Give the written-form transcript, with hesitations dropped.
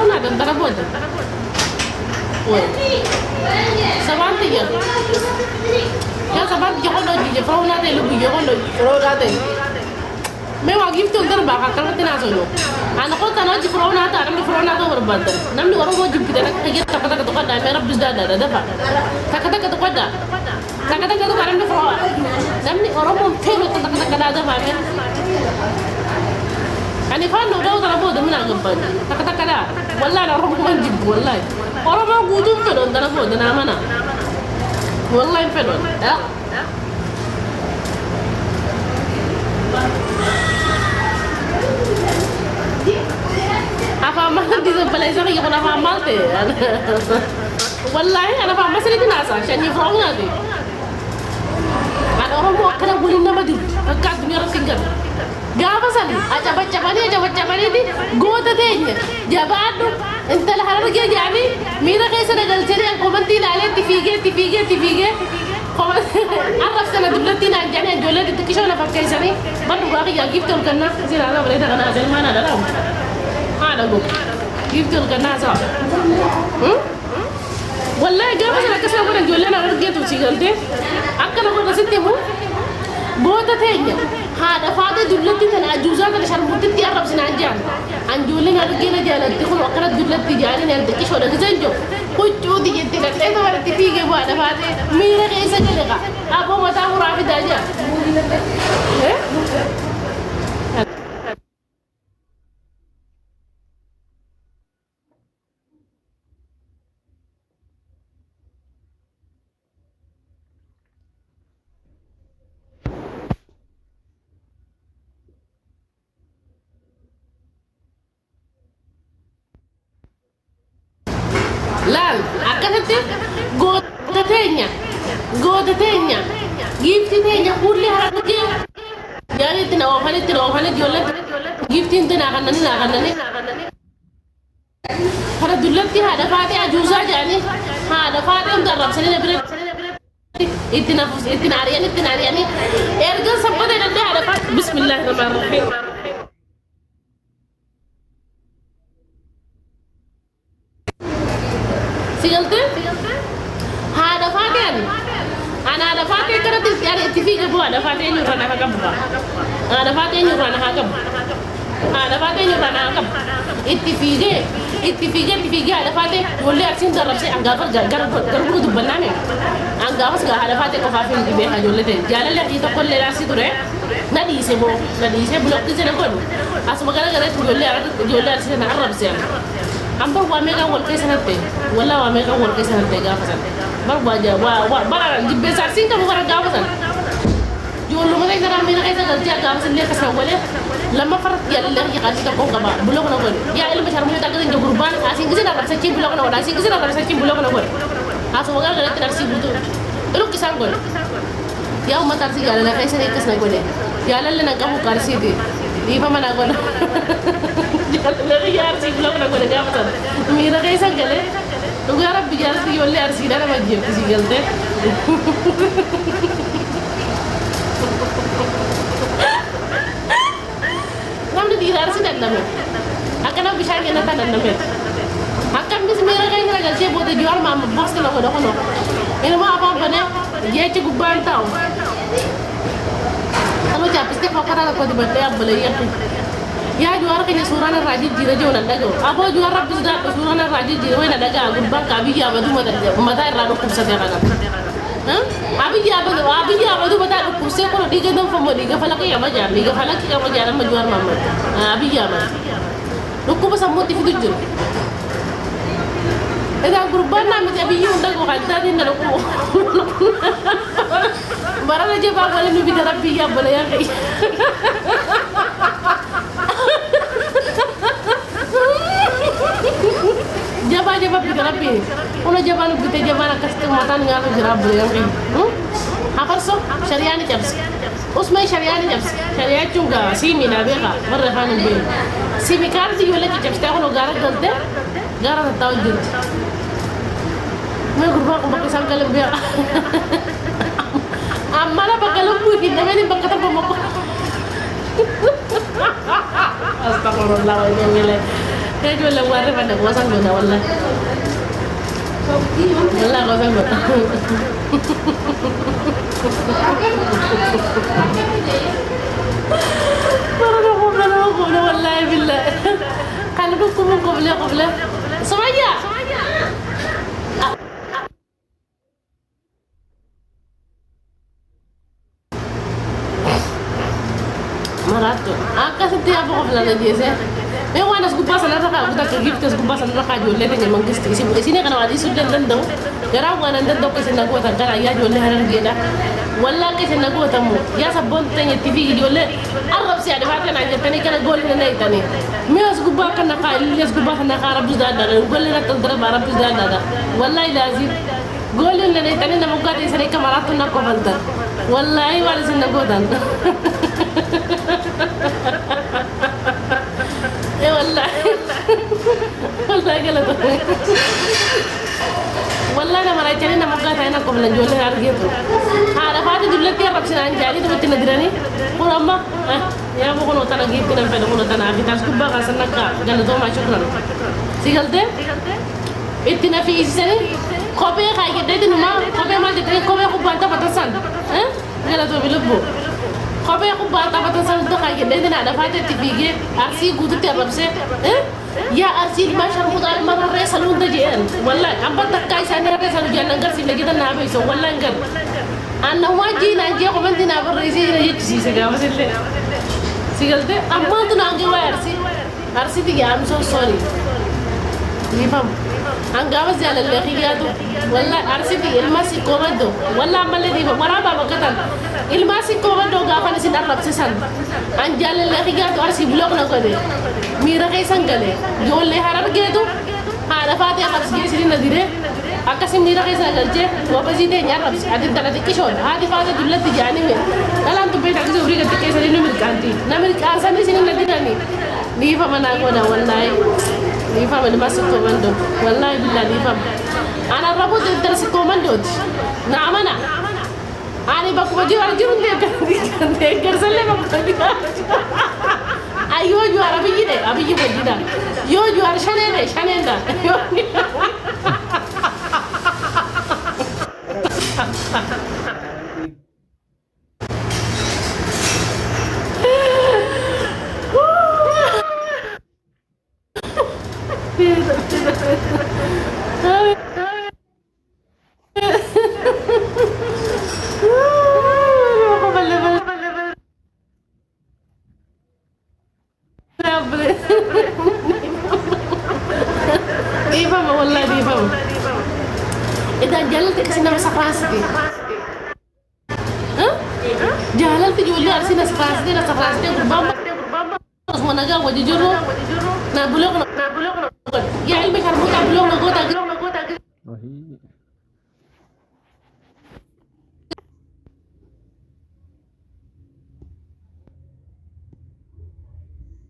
فرعون هذا ترى بوده سبعة يا سبعة يقول له فرعون هذا اللي بيقول له فرعون هذا ما واقف تقدر بقى كلام تنازله أنا قلت أنا أجي فرعون هذا أنا فرعون هذا وربنا نمني ورا وجب كده أنا تكذا تقدر ما رب جزء ده دفع تكذا تقدر تكذا تقدر أنا فرعون نمني ورا ممكن تكذا كده دفع يعني فانو داو ترى بود من أقبل تكذا كده والله أنا رب ما نجيب والله ورا ما قودم فلون ترى بود أنا منا والله فلون apa amal di sebelah sana yang pernah amal teh wallahi anak apa masih itu nasa jadi frog nanti ada orang mau kena bulin nama di kat dunia orang tinggal gak apa sih aja baca bani ini gue tanya jawab انت الحرارة جاي يعني مين كيس انا قلت لي قمتي عليه تفيجي قمت عرف سنة دولتي يعني دولتي تكشف انا فكيسني برضو باقي جبت الكنا زين هذا بريد انا زين ما انا لا هذا قول جبت الكنا صح والله جاب مثلا كسر ولا جولنا انا رجعت وشيلته اكل اقول ستي مو بوتا تانية هذا فاضي دولتي تنا جوزات اللي شربت تيارب سنانجان anjulnya harusnya jalan itu kalau akar jualan tijaran yang terkis sudah kesanjo kucu di jadi nak itu ada TV ke buat apa tu mira kayak saja lega apa mau tahu rapi aja Lan, akan nanti goda tenya, gifti tenya, kurli harap dia. Jadi tidak jualan, gifti itu nak nani. Karena jualan ti ada fati ajuza jadi, ada fati untuk rap seni lebar. Itu nariani. Erga sempat ada fati. Bismillahirrahmanirrahim. سيلته هذا فاتن أنا هذا فاتن كرت يعني اتفاق أبو هذا فاتن يرانا هكذا هذا فاتن يرانا هكذا اتفاق هذا فاتن واللي أرسين درب سي أنقافر قربوا دبلنا أنقافر هذا فاتن كفافين بيها جولته جالا اللي تقول لي راسي ترى نادي يسمو بلوك تزين أقول أسمع كذا جولة أرسين نعرب سيان am bar wa mega wol kay sanate wala wa mega wol kay sanate ga fasan bar wa ja wa bara jibbe sa sinka mo wara ga fasan jollu ma kay dara mi na kay sagal ja ga fasan le kasa wala lama farat ya le ya qati ko ga ba bulo ko wol ya ilmu tar mo tagad ngi gurban asin gisi na sa ci bulo ko wala asin gisi na sa ci bulo ko wol asu ga ga tar si buto ru kisan gol ya umma tar si ga la kay sanay kas na gol ya la na ga mu kar si di pa mana gol lagi yaar si blog na ko de gamatan mi da kay sangale du garab bi jaar si yolle ar si dara ma jep si galte nam di ar si dan nam akana bi shani na tan nam akam bis mi ra kay ragal ci bode di war ma boss na ko do kono ina ma apa bane je ci gubban taw alo japis te fakara ko di bade abale yakki ya juara kayaknya surana rajin jira jauh nanda go apa juara bisa surana rajin jira wena daga gurbang kabi ya badu mata rado kursa dia kana abi ya badu mata kursa ko diga dum famo diga falaki ya majar diga falaki ya majar ma juara mamma abi ya ma lukku ba sammo ti fidu jur eda gurbang na mi abi yu dago kadda din na lukku barana je ba wala mi bi rabbi ya bala ya kai jaba bigarabi ono jabanu bite jabana kaste matan ngalo jarab yang apa so syariani jabs usmai syariani jabs syariat juga simi nabega marra hanu be simi karti yola ki jabs ta ono gara galte gara taw jir me gurba ko bakki sangal be amala bakalu buki nameni bakata pamako astagfirullah wa inna ilaihi يا جوا لو وارد أنا قوسان جونا والله والله قوسان جونا مرة قبل والله بالله قلبكم من قبل سمية مراتو أكاسد يا أبو قبل أنا ديسه me wana sku pasa na raka uta ke gift sku pasa na raka jolle te man gisti isi ne kana wadi sudden dan do gara wana dan do ke na ko ta gara ya jolle harar geda walla ke na ko ta mo ya sabon tanya tv jolle arab si ada fata na tani kana gol ne nay tani me sku ba kana ka ile sku ba kana arab da da golle na tan dara arab da wallahi lazim gol ne nay tani na mo ga te sare kamaratu na ko balta wallahi wala sin na ko dan والله والله قلت والله انا مريت انا مقاطع هنا قبل نجول لها رقيته هذا فاتي دلتي رب سنان جاري تبت ندراني قول اما يا ابو كنو ترى جيت كنا في كنو تنا في تاس كبا غسنك قالت ما شكرا سيغلت اتنا في سنه كوبي خاي جديد ما كوبي ما جديد كوبي خو بانتا بتسان ها قالت بلبو كوبي خو بانتا بتسان تو خاي جديد انا فاتي تفيجي ارسي غدو تربسه يا أرسل ما شرط قال ما رأي سلون تجين والله أم بتكاي سنة رأي سلون جانا نقدر سيل كده نابي سو والله نقدر أنا واجي نانجي قبل دي نابر رئيسي يجي سيجا بس اللي سيقولته أم ما تنانجي أرسي تيجي I'm so sorry يفهم أنجا بس جال اللي خياتو والله أرسي تيجي الماسي كومدو والله عمله دي مرا بابا كتان الماسي كومدو غافن سيدار ربسسان أنجال اللي خياتو أرسي بلوك نقدر ميرا كيسان قاله جول له هرب كده هذا فاتي خبز جيسري نديره أكاسي ميرا كيسان قالجه وبزيده نيار ربس هذه دلته كيشون هذه فاتي دلته تجاني من لا أنتم بيت أكاسي وري كده كيسان نمر كانتي نمر كانسان دي سنين نديراني نيفا منا كونا والله نيفا من ماسك كوماندو والله بالله نيفا أنا ربوت درس كوماندو نعم أنا بقول جوا جرون ده كرسله بقول أيوة جوار أبي جده أبي جده جدا يو جوار شنين ده ديفهم والله ديفهم إذا جللت كسينا مسافرانستي ها جللت جولي أرسينا سفرانستي نسفرانستي قربان اسمه نجا وجيجرو نابلوغ يا علمي كربوتا بلوغ نقول